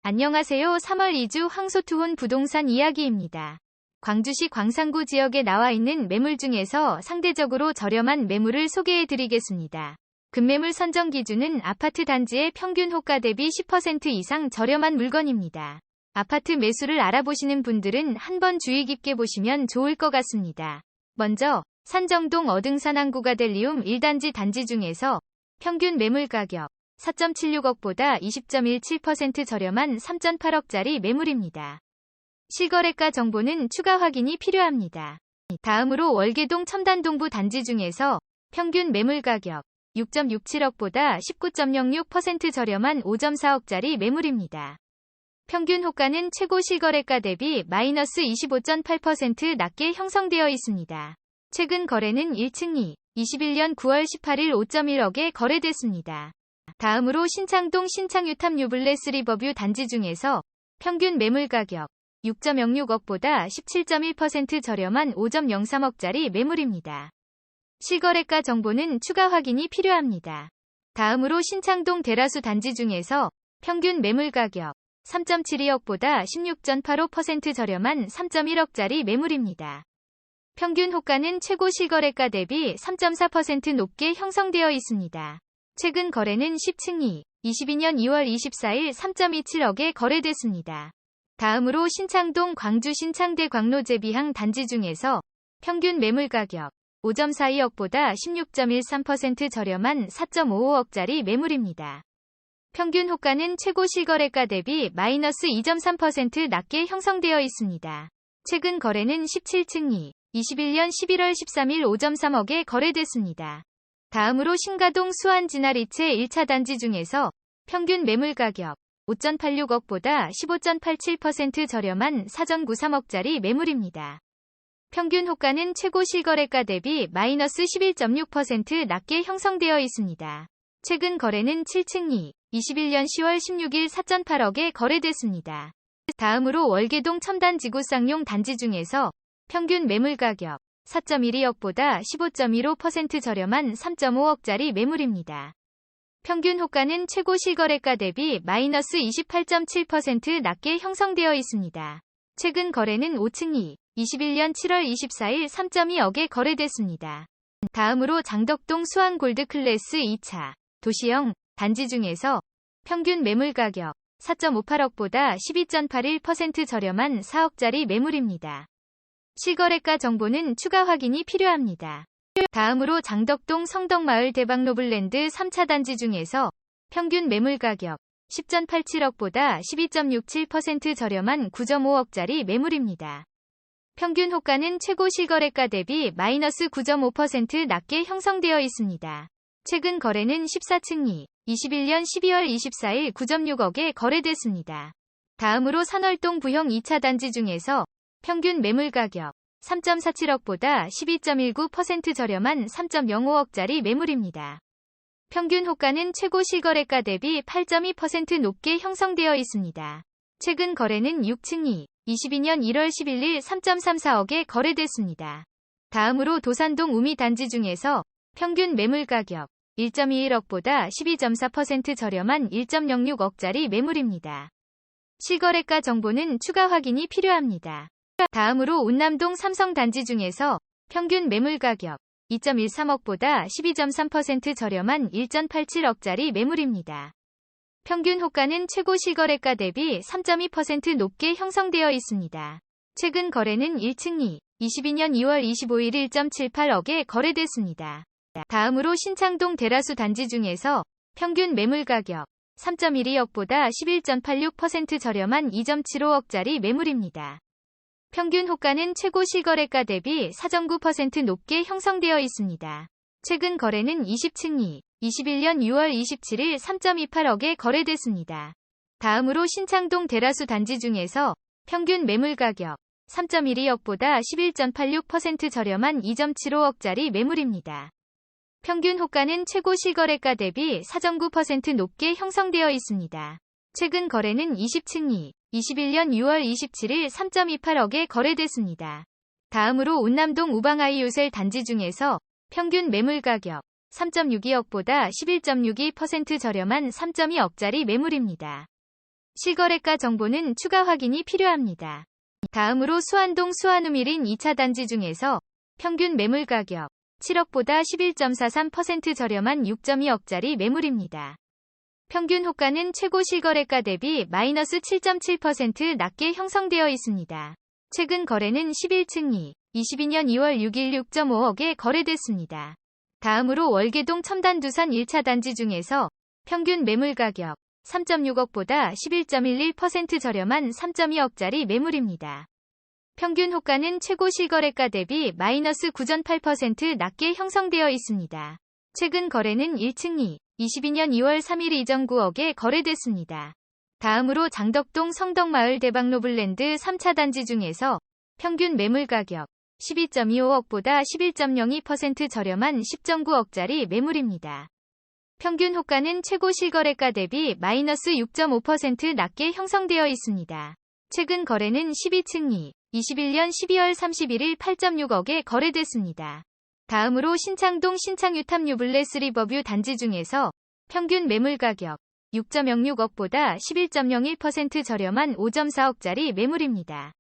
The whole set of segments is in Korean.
안녕하세요. 3월 2주 황소투혼 부동산 이야기입니다. 광주시 광산구 지역에 나와 있는 매물 중에서 상대적으로 저렴한 매물을 소개해 드리겠습니다. 급매물 선정 기준은 아파트 단지의 평균 호가 대비 10% 이상 저렴한 물건입니다. 아파트 매수를 알아보시는 분들은 한번 주의 깊게 보시면 좋을 것 같습니다. 먼저 산정동 어등산 항구가 델리움 1단지 단지 중에서 평균 매물 가격 4.76억보다 20.17% 저렴한 3.8억짜리 매물입니다. 실거래가 정보는 추가 확인이 필요합니다. 다음으로 월계동 첨단동부 단지 중에서 평균 매물 가격 6.67억보다 19.06% 저렴한 5.4억짜리 매물입니다. 평균 호가는 최고 실거래가 대비 마이너스 25.8% 낮게 형성되어 있습니다. 최근 거래는 1층이 21년 9월 18일 5.1억에 거래됐습니다. 다음으로 신창동 신창유탑 뉴블레스 리버뷰 단지 중에서 평균 매물 가격 6.06억보다 17.1% 저렴한 5.03억짜리 매물입니다. 실거래가 정보는 추가 확인이 필요합니다. 다음으로 신창동 대라수 단지 중에서 평균 매물 가격 3.72억보다 16.85% 저렴한 3.1억짜리 매물입니다. 평균 호가는 최고 실거래가 대비 3.4% 높게 형성되어 있습니다. 최근 거래는 10층이 22년 2월 24일 3.27억에 거래됐습니다. 다음으로 신창동 광주 신창대 광로제비항 단지 중에서 평균 매물 가격 5.42억보다 16.13% 저렴한 4.55억짜리 매물입니다. 평균 호가는 최고 실거래가 대비 마이너스 2.3% 낮게 형성되어 있습니다. 최근 거래는 17층이 21년 11월 13일 5.3억에 거래됐습니다. 다음으로 신가동 수안진아리체 1차 단지 중에서 평균 매물 가격 5.86억보다 15.87% 저렴한 4.93억짜리 매물입니다. 평균 호가는 최고 실거래가 대비 마이너스 11.6% 낮게 형성되어 있습니다. 최근 거래는 7층이 21년 10월 16일 4.8억에 거래됐습니다. 다음으로 월계동 첨단지구 쌍용 단지 중에서 평균 매물 가격 4.12억보다 15.15% 저렴한 3.5억짜리 매물입니다. 평균 호가는 최고 실거래가 대비 마이너스 28.7% 낮게 형성되어 있습니다. 최근 거래는 5층이 21년 7월 24일 3.2억에 거래됐습니다. 다음으로 장덕동 수안 골드 클래스 2차 도시형 단지 중에서 평균 매물 가격 4.58억보다 12.81% 저렴한 4억짜리 매물입니다. 실거래가 정보는 추가 확인이 필요합니다. 다음으로 장덕동 성덕마을 대박노블랜드 3차 단지 중에서 평균 매물 가격 10.87억보다 12.67% 저렴한 9.5억짜리 매물입니다. 평균 호가는 최고 실거래가 대비 마이너스 9.5% 낮게 형성되어 있습니다. 최근 거래는 14층이 21년 12월 24일 9.6억에 거래됐습니다. 다음으로 산월동 부형 2차 단지 중에서 평균 매물 가격 3.47억보다 12.19% 저렴한 3.05억짜리 매물입니다. 평균 호가는 최고 실거래가 대비 8.2% 높게 형성되어 있습니다. 최근 거래는 6층이 22년 1월 11일 3.34억에 거래됐습니다. 다음으로 도산동 우미 단지 중에서 평균 매물 가격 1.21억보다 12.4% 저렴한 1.06억짜리 매물입니다. 실거래가 정보는 추가 확인이 필요합니다. 다음으로 운남동 삼성 단지 중에서 평균 매물 가격 2.13억보다 12.3% 저렴한 1.87억짜리 매물입니다. 평균 호가는 최고 실거래가 대비 3.2% 높게 형성되어 있습니다. 최근 거래는 1층이 22년 2월 25일 1.78억에 거래됐습니다. 다음으로 신창동 대라수 단지 중에서 평균 매물 가격 3.12억보다 11.86% 저렴한 2.75억짜리 매물입니다. 평균 호가는 최고 실거래가 대비 4.9% 높게 형성되어 있습니다. 최근 거래는 20층이 21년 6월 27일 3.28억에 거래됐습니다. 다음으로 신창동 대라수 단지 중에서 평균 매물 가격 3.12억보다 11.86% 저렴한 2.75억짜리 매물입니다. 평균 호가는 최고 실거래가 대비 4.9% 높게 형성되어 있습니다. 최근 거래는 20층이 21년 6월 27일 3.28억에 거래됐습니다. 다음으로 운남동 우방아이 요셀 단지 중에서 평균 매물 가격 3.62억보다 11.62% 저렴한 3.2억짜리 매물입니다. 실거래가 정보는 추가 확인이 필요합니다. 다음으로 수안동 수안우밀인 2차 단지 중에서 평균 매물 가격 7억보다 11.43% 저렴한 6.2억짜리 매물입니다. 평균 호가는 최고 실거래가 대비 마이너스 7.7% 낮게 형성되어 있습니다. 최근 거래는 11층이 22년 2월 6일 6.5억에 거래됐습니다. 다음으로 월계동 첨단두산 1차 단지 중에서 평균 매물 가격 3.6억보다 11.11% 저렴한 3.2억짜리 매물입니다. 평균 호가는 최고 실거래가 대비 마이너스 9.8% 낮게 형성되어 있습니다. 최근 거래는 1층이 22년 2월 3일 이전 9억에 거래됐습니다. 다음으로 장덕동 성덕마을 대박노블랜드 3차 단지 중에서 평균 매물 가격 12.25억보다 11.02% 저렴한 10.9억짜리 매물입니다. 평균 호가는 최고 실거래가 대비 마이너스 6.5% 낮게 형성되어 있습니다. 최근 거래는 12층이 21년 12월 31일 8.6억에 거래됐습니다. 다음으로 신창동 신창유탑 뉴블레스 리버뷰 단지 중에서 평균 매물 가격 6.06억보다 11.01% 저렴한 5.4억짜리 매물입니다.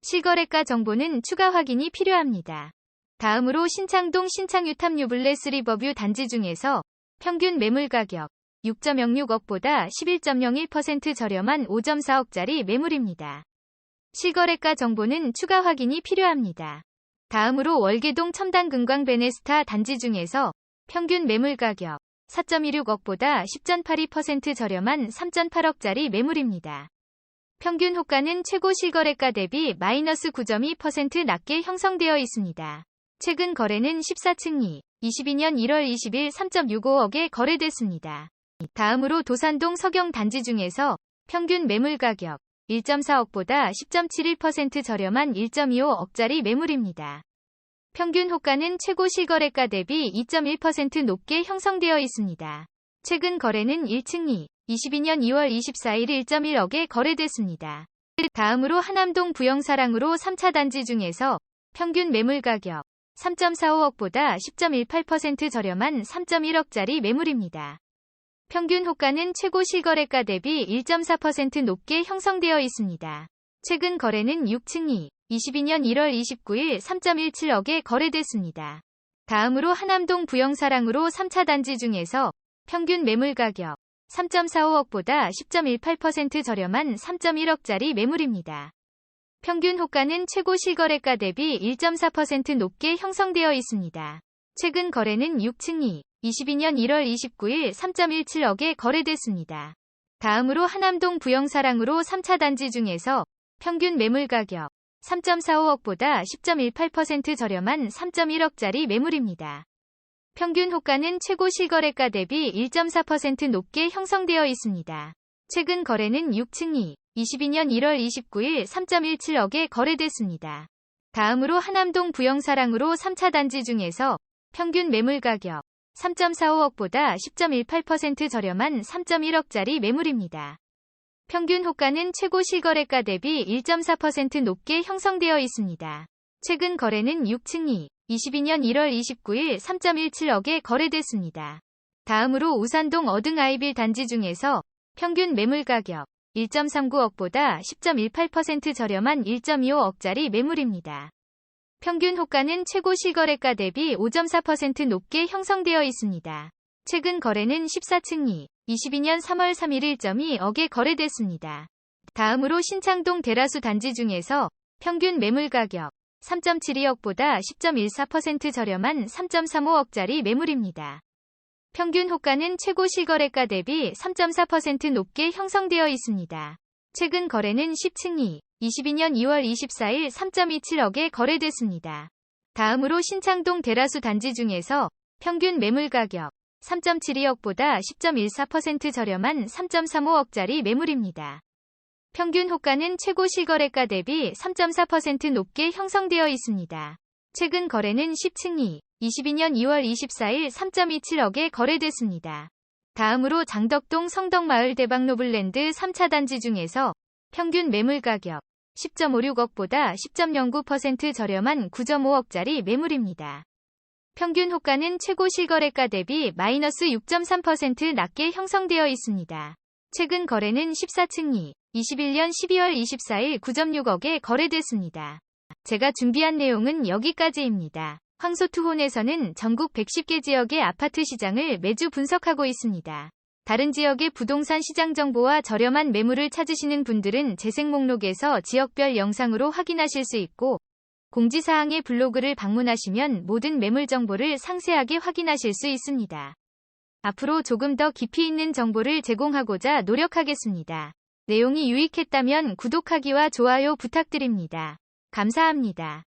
실거래가 정보는 추가 확인이 필요합니다. 다음으로 신창동 신창유탑 뉴블레스 리버뷰 단지 중에서 평균 매물 가격 6.06억보다 11.01% 저렴한 5.4억짜리 매물입니다. 실거래가 정보는 추가 확인이 필요합니다. 다음으로 월계동 첨단 금광 베네스타 단지 중에서 평균 매물 가격 4.16억보다 10.82% 저렴한 3.8억짜리 매물입니다. 평균 호가는 최고 실거래가 대비 마이너스 9.2% 낮게 형성되어 있습니다. 최근 거래는 14층이 22년 1월 20일 3.65억에 거래됐습니다. 다음으로 도산동 서경 단지 중에서 평균 매물 가격 1.4억보다 10.71% 저렴한 1.25억짜리 매물입니다. 평균 호가는 최고 실거래가 대비 2.1% 높게 형성되어 있습니다. 최근 거래는 1층이 22년 2월 24일 1.1억에 거래됐습니다. 다음으로 하남동 부영사랑으로 3차 단지 중에서 평균 매물 가격 3.45억보다 10.18% 저렴한 3.1억짜리 매물입니다. 평균 호가는 최고 실거래가 대비 1.4% 높게 형성되어 있습니다. 최근 거래는 6층이 22년 1월 29일 3.17억에 거래됐습니다. 다음으로 하남동 부영사랑으로 3차 단지 중에서 평균 매물 가격 3.45억보다 10.18% 저렴한 3.1억짜리 매물입니다. 평균 호가는 최고 실거래가 대비 1.4% 높게 형성되어 있습니다. 최근 거래는 6층이 22년 1월 29일 3.17억에 거래됐습니다. 다음으로 하남동 부영사랑으로 3차 단지 중에서 평균 매물 가격 3.45억보다 10.18% 저렴한 3.1억짜리 매물입니다. 평균 호가는 최고 실거래가 대비 1.4% 높게 형성되어 있습니다. 최근 거래는 6층이 22년 1월 29일 3.17억에 거래됐습니다. 다음으로 하남동 부영사랑으로 3차 단지 중에서 평균 매물 가격 3.45억보다 10.18% 저렴한 3.1억짜리 매물입니다. 평균 호가는 최고 실거래가 대비 1.4% 높게 형성되어 있습니다. 최근 거래는 6층이 22년 1월 29일 3.17억에 거래됐습니다. 다음으로 우산동 어등 아이빌 단지 중에서 평균 매물 가격 1.39억보다 10.18% 저렴한 1.25억짜리 매물입니다. 평균 호가는 최고 실거래가 대비 5.4% 높게 형성되어 있습니다. 최근 거래는 14층이 22년 3월 3일 1.2억에 거래됐습니다. 다음으로 신창동 대라수 단지 중에서 평균 매물 가격 3.72억보다 10.14% 저렴한 3.35억짜리 매물입니다. 평균 호가는 최고 실거래가 대비 3.4% 높게 형성되어 있습니다. 최근 거래는 10층이 22년 2월 24일 3.27억에 거래됐습니다. 다음으로 신창동 대라수 단지 중에서 평균 매물 가격 3.72억보다 10.14% 저렴한 3.35억짜리 매물입니다. 평균 호가는 최고 실거래가 대비 3.4% 높게 형성되어 있습니다. 최근 거래는 10층이 22년 2월 24일 3.27억에 거래됐습니다. 다음으로 장덕동 성덕마을 대박노블랜드 3차 단지 중에서 평균 매물 가격 10.56억보다 10.09% 저렴한 9.5억짜리 매물입니다. 평균 호가는 최고 실거래가 대비 마이너스 6.3% 낮게 형성되어 있습니다. 최근 거래는 14층이 21년 12월 24일 9.6억에 거래됐습니다. 제가 준비한 내용은 여기까지입니다. 황소투혼에서는 전국 110개 지역의 아파트 시장을 매주 분석하고 있습니다. 다른 지역의 부동산 시장 정보와 저렴한 매물을 찾으시는 분들은 재생 목록에서 지역별 영상으로 확인하실 수 있고, 공지사항의 블로그를 방문하시면 모든 매물 정보를 상세하게 확인하실 수 있습니다. 앞으로 조금 더 깊이 있는 정보를 제공하고자 노력하겠습니다. 내용이 유익했다면 구독하기와 좋아요 부탁드립니다. 감사합니다.